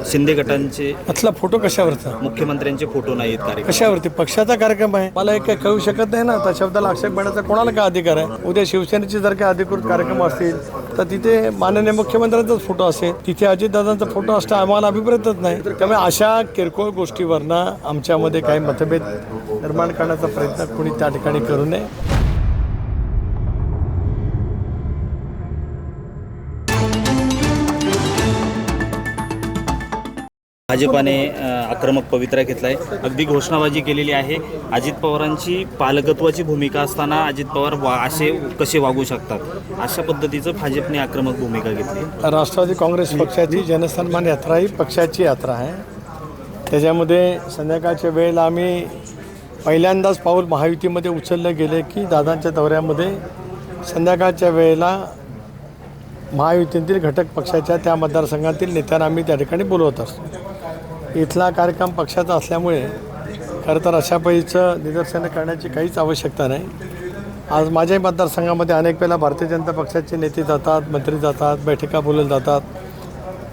शिंदे गटांचे यातला फोटो कशावरचा? मुख्यमंत्र्यांचे फोटो नाहीत कार्यक्रम कशावरती? पक्षाचा कार्यक्रम आहे. मला एक काही कळू शकत नाही ना. त्या शब्दाला आक्षेप घेण्याचा कोणाला काय अधिकार आहे? उद्या शिवसेनेचे जर काही अधिकृत कार्यक्रम असतील तर तिथे माननीय मुख्यमंत्र्यांचाच फोटो असेल, तिथे अजितदादांचा फोटो असता आम्हाला अभिप्रेतच नाही. त्यामुळे अशा किरकोळ गोष्टीवरनं आमच्यामध्ये काही मतभेद निर्माण करण्याचा प्रयत्न कोणी त्या ठिकाणी करू नये. भाजपाने आक्रमक पवित्रा घेतलाय, अगदी घोषणाबाजी केलेली आहे. अजित पवारांची पालकत्वाची भूमिका असताना अजित पवार असे कसे वागू शकतात, अशा पद्धतीचं भाजपने आक्रमक भूमिका घेतली. राष्ट्रवादी काँग्रेस पक्षाची जनसन्मान यात्रा ही पक्षाची यात्रा आहे. त्याच्यामध्ये संध्याकाळच्या वेळेला आम्ही पहिल्यांदाच पाऊल महायुतीमध्ये उचललं गेले की दादांच्या दौऱ्यामध्ये संध्याकाळच्या वेळेला महायुतीतील घटक पक्षाच्या त्या मतदारसंघातील नेत्यांना आम्ही त्या ठिकाणी बोलवत असतो. इथला कार्यक्रम पक्षाचा असल्यामुळे खरं तर अशा पैकीचं निदर्शनं करण्याची काहीच आवश्यकता नाही. आज माझ्याही मतदारसंघामध्ये अनेक वेळेला भारतीय जनता पक्षाचे नेते जातात, मंत्री जातात, बैठका बोलवल्या जातात.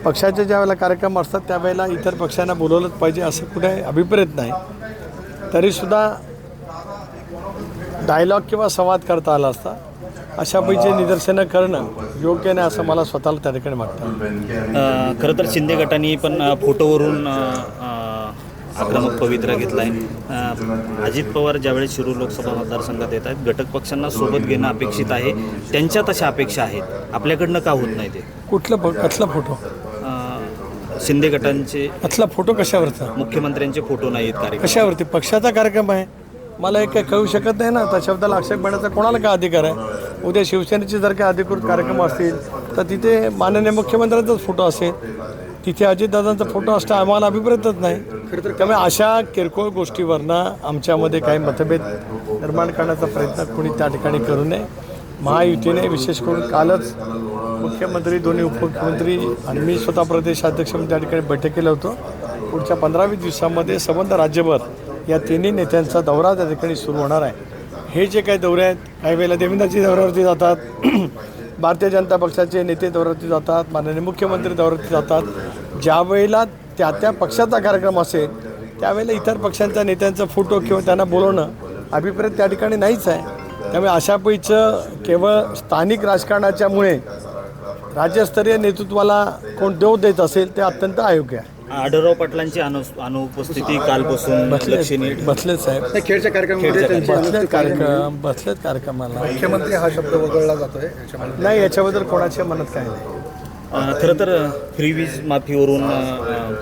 पक्षाचे ज्या वेळेला कार्यक्रम असतात त्यावेळेला इतर पक्षांना बोलवलंच पाहिजे असं कुठे अभिप्रेत नाही. तरीसुद्धा डायलॉग किंवा संवाद करता आला असता. अशा पैकी निदर्शनं करणं योग्य नाही असं मला स्वतःला त्या ठिकाणी वाटतं. खरं तर शिंदे गटांनी पण फोटोवरून आक्रमक पवित्रा घेतला आहे. अजित पवार ज्यावेळेस शिरूर लोकसभा मतदारसंघात येत आहेत, घटक पक्षांना सोबत घेणं अपेक्षित आहे. त्यांच्या तशा अपेक्षा आहेत, आपल्याकडनं का होत नाही ते? कसला फोटो? शिंदे गटांचे यातला फोटो कशावरचा? मुख्यमंत्र्यांचे फोटो नाहीत कार्यक्रम. कशावरती? पक्षाचा कार्यक्रम आहे. मला एक काही कळू शकत नाही ना. त्या शब्दाला आक्षेप घेण्याचा कोणाला काय अधिकार आहे? उद्या शिवसेनेचे जर काही अधिकृत कार्यक्रम असतील तर तिथे माननीय मुख्यमंत्र्यांचाच फोटो असेल, तिथे अजितदादांचा फोटो असता आम्हाला अभिप्रेतच नाही. त्यामुळे अशा किरकोळ गोष्टीवरनं आमच्यामध्ये काही मतभेद निर्माण करण्याचा प्रयत्न कोणी त्या ठिकाणी करू नये. महायुतीने विशेष करून कालच मुख्यमंत्री, दोन्ही उपमुख्यमंत्री आणि मी स्वतः प्रदेशाध्यक्ष म्हणून त्या ठिकाणी बैठक केलं होतं. पुढच्या 15-20 दिवसांमध्ये संबंध राज्यभर या तिन्ही नेत्यांचा दौरा त्या ठिकाणी सुरू होणार आहे. हे जे काही दौरे आहेत, काही वेळेला देवेंद्रजी दौऱ्यावरती जातात, भारतीय जनता पक्षाचे नेते दौऱ्यावरती जातात, माननीय मुख्यमंत्री दौऱ्यावरती जातात. ज्या वेळेला त्या त्या पक्षाचा कार्यक्रम असेल त्यावेळेला इतर पक्षांच्या नेत्यांचा फोटो किंवा त्यांना बोलवणं अभिप्रेत त्या ठिकाणी नाहीच आहे. त्यामुळे अशा पैकीचं केवळ स्थानिक राजकारणाच्यामुळे राज्यस्तरीय नेतृत्वाला कोण देव देत असेल ते अत्यंत अयोग्य आहे. आढळराव पाटलांची अनुपस्थिती कालपासून बसलेत साहेब. खेळच्या बसलेत कार्यक्रमाला. मुख्यमंत्री हा शब्द वगळला जातोय नाही, याच्याबद्दल कोणाच्या मनात काय नाही. खरं तर फ्री वीज माफीवरून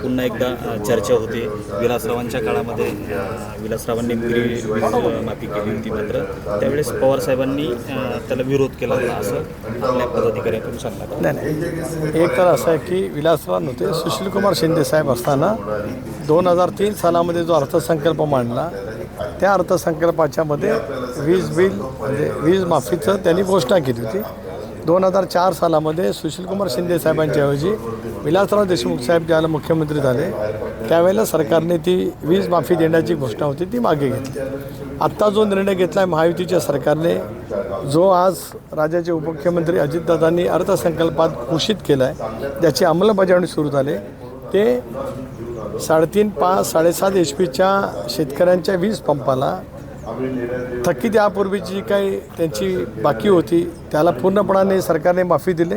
पुन्हा एकदा चर्चा होते. विलासरावांच्या काळामध्ये विलासरावांनी फ्री वीज माफी केली होती, मात्र त्यावेळेस पवारसाहेबांनी त्याला विरोध केला होता असं आपल्या पदाधिकाऱ्यांकडून सांगण्यात. नाही, एक तर असं आहे की विलासराव नव्हते, सुशीलकुमार शिंदे साहेब असताना 2003 सालामध्ये जो अर्थसंकल्प मांडला त्या अर्थसंकल्पाच्या मध्ये वीज बिल म्हणजे वीज माफीचं त्यांनी घोषणा केली होती. 2004 सालामध्ये सुशीलकुमार शिंदे साहेबांच्याऐवजी विलासराव देशमुख साहेब ज्यावेळेला मुख्यमंत्री झाले त्यावेळेला सरकारने ती वीज माफी देण्याची घोषणा होती ती मागे घेतली. आत्ता जो निर्णय घेतला आहे महायुतीच्या सरकारने, जो आज राज्याचे उपमुख्यमंत्री अजितदादांनी अर्थसंकल्पात घोषित केला आहे, त्याची अंमलबजावणी सुरू झाली. ते 3.5, 5, 7.5 HP शेतकऱ्यांच्या वीज पंपाला थकीत यापूर्वीची जी काही त्यांची बाकी होती त्याला पूर्णपणाने सरकारने माफी दिली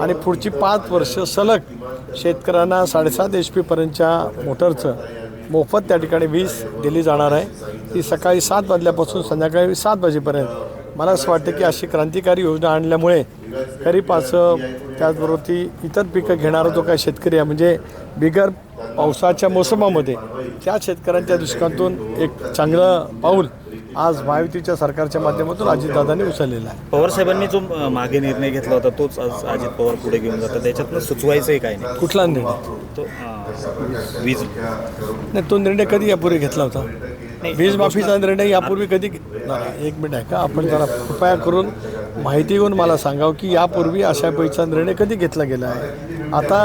आणि पुढची 5 वर्ष सलग शेतकऱ्यांना 7.5 HP मोटरचं मोफत त्या ठिकाणी वीज दिली जाणार आहे. ती सकाळी 7 वाजल्यापासून संध्याकाळी 7 वाजेपर्यंत. मला असं वाटतं की अशी क्रांतिकारी योजना आणल्यामुळे खरीपाचं त्याचबरोबर ती इतर पिकं घेणारा जो काही शेतकरी आहे म्हणजे बिगर पावसाच्या मोसमामध्ये त्या शेतकऱ्यांच्या दृष्टिकोनातून एक चांगलं पाऊल आज महायुतीच्या सरकारच्या माध्यमातून अजितदादांनी उचललेला आहे. पवारसाहेबांनी जो मागे निर्णय घेतला होता तोच आज अजित पवार पुढे घेऊन जातात. त्याच्यातनं सुचवायचंही काय नाही. कुठला निर्णय? तो वीज नाही, तो निर्णय कधी यापूर्वी घेतला होता? वीज माफीचा निर्णय यापूर्वी कधी? एक मिनिट आहे का, आपण जरा कृपया करून माहिती घेऊन मला सांगावं की यापूर्वी अशा पैसा निर्णय कधी घेतला गेला आहे. आता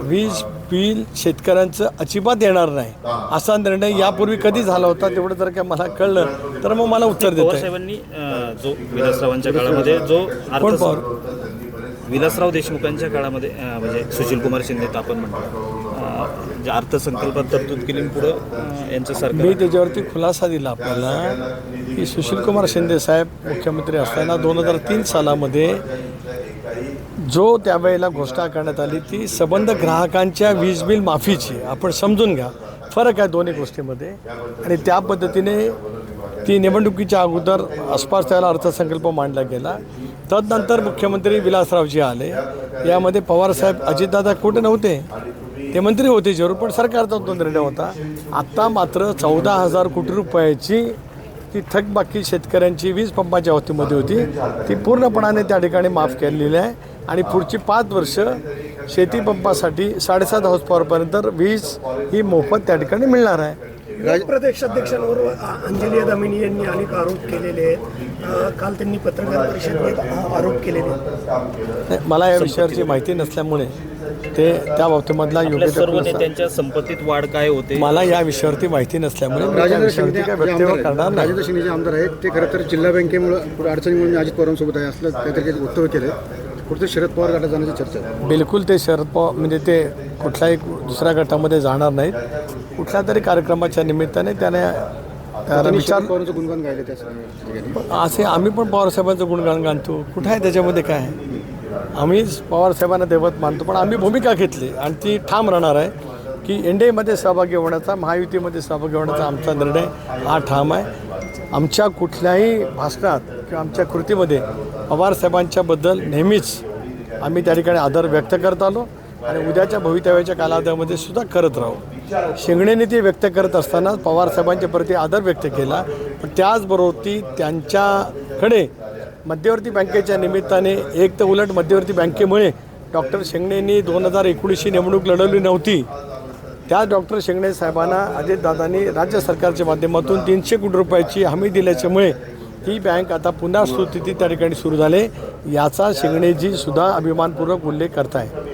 वीज बिल शेतकऱ्यांचं अजिबात येणार नाही असा निर्णय यापूर्वी कधी झाला होता तेवढं जर का मला कळलं तर मग मला उत्तर देतो. पवारसाहेबांनी जो विलासरावांच्या काळामध्ये जो कोण पवार? विलासराव देशमुखांच्या काळामध्ये म्हणजे सुशीलकुमार शिंदे आपण म्हणतो जे अर्थसंकल्पात तरतूद केली पुढं यांचं सरकार मी त्याच्यावरती खुलासा दिला आपल्याला की सुशीलकुमार शिंदे साहेब मुख्यमंत्री असताना 2003 सालामध्ये जो त्यावेळेला घोषणा करण्यात आली ती संबंध ग्राहकांच्या वीज बिल माफीची. आपण समजून घ्या फरक आहे दोन्ही गोष्टीमध्ये. आणि त्या पद्धतीने ती निवडणुकीच्या अगोदर आसपास त्याला अर्थसंकल्प मांडला गेला. तदनंतर मुख्यमंत्री विलासरावजी आले. यामध्ये पवारसाहेब अजितदादा कुठे नव्हते, ते मंत्री होते जरूर, पण सरकारचा तो निर्णय होता. आत्ता मात्र 14,000 कोटी रुपयाची ती थकबाकी शेतकऱ्यांची वीज पंपाच्या बाबतीमध्ये होती ती पूर्णपणाने त्या ठिकाणी माफ केलेली आहे. आणि पुढची 5 वर्ष शेती पंपासाठी 7.5 हॉर्स पॉवरपर्यंत वीज ही मोफत त्या ठिकाणी मिळणार आहे. प्रदेशाध्यक्षांवर अंजली दामिनी यांनी अनेक आरोप केलेले आहेत. काल त्यांनी पत्रकार परिषदेत आरोप केलेले आहेत. नाही, मला या विषयाची माहिती नसल्यामुळे ते त्या बाबतीमधला योग्य आपल्या सर्व ते नेत्यांच्या संपत्तीत वाढ काय होते मला या विषयावरती माहिती नसल्यामुळे मी त्या राजेंद्र विषयावरती शिंदे काय जे वक्तव्य आमदार करणार आहेत, नाही. राजेंद्र शिंदे जे आमदार आहेत ते खरं तर जिल्हा बँकेमुळे पुढे अडचणीमुळे मी अजित पवारांसोबत आहे असलं काहीतरी वक्तव्य केलं. कुठे शरद पवार गटात जाण्याची चर्चा आहे. बिलकुल ते शरद पवार म्हणजे ते कुठल्याही दुसऱ्या गटामध्ये जाणार नाहीत. कुठल्या तरी कार्यक्रमाच्या निमित्ताने त्याने त्याला विचार शरद पवारांचं गुणगान गायलं त्या ठिकाणी. असे आम्ही पण पवारसाहेबांचं गुणगान गाणतो. कुठं आहे त्याच्यामध्ये काय आहे? आम्ही पवारसाहेबांना दैवत मानतो, पण आम्ही भूमिका घेतली आणि ती ठाम राहणार आहे की एनडीएमध्ये सहभागी होण्याचा, महायुतीमध्ये सहभागी होण्याचा आमचा निर्णय हा ठाम आहे. आमच्या कुठल्याही भाषणात किंवा आमच्या कृतीमध्ये पवारसाहेबांच्याबद्दल नेहमीच आम्ही त्या ठिकाणी आदर व्यक्त करत आलो आणि उद्याच्या भवितव्याच्या कालावधीमध्ये सुद्धा करत राहू. शिंगणेने ते व्यक्त करत असताना पवारसाहेबांच्या प्रती आदर व्यक्त केला, पण त्याचबरोबर ती त्यांच्याकडे मध्यवर्ती बँकेच्या निमित्ताने एक तर उलट मध्यवर्ती बँकेमुळे डॉक्टर शेंगणेंनी 2019ची निवडणूक लढवली नव्हती. त्या डॉक्टर शेंगणे साहेबांना अजितदादांनी राज्य सरकारच्या माध्यमातून 300 कोटी रुपयाची हमी दिल्याच्यामुळे ही बँक आता पुन्हा सुस्थितीत त्या ठिकाणी सुरू झाले. याचा शेंगणेजी सुद्धा अभिमानपूर्वक उल्लेख करत आहे.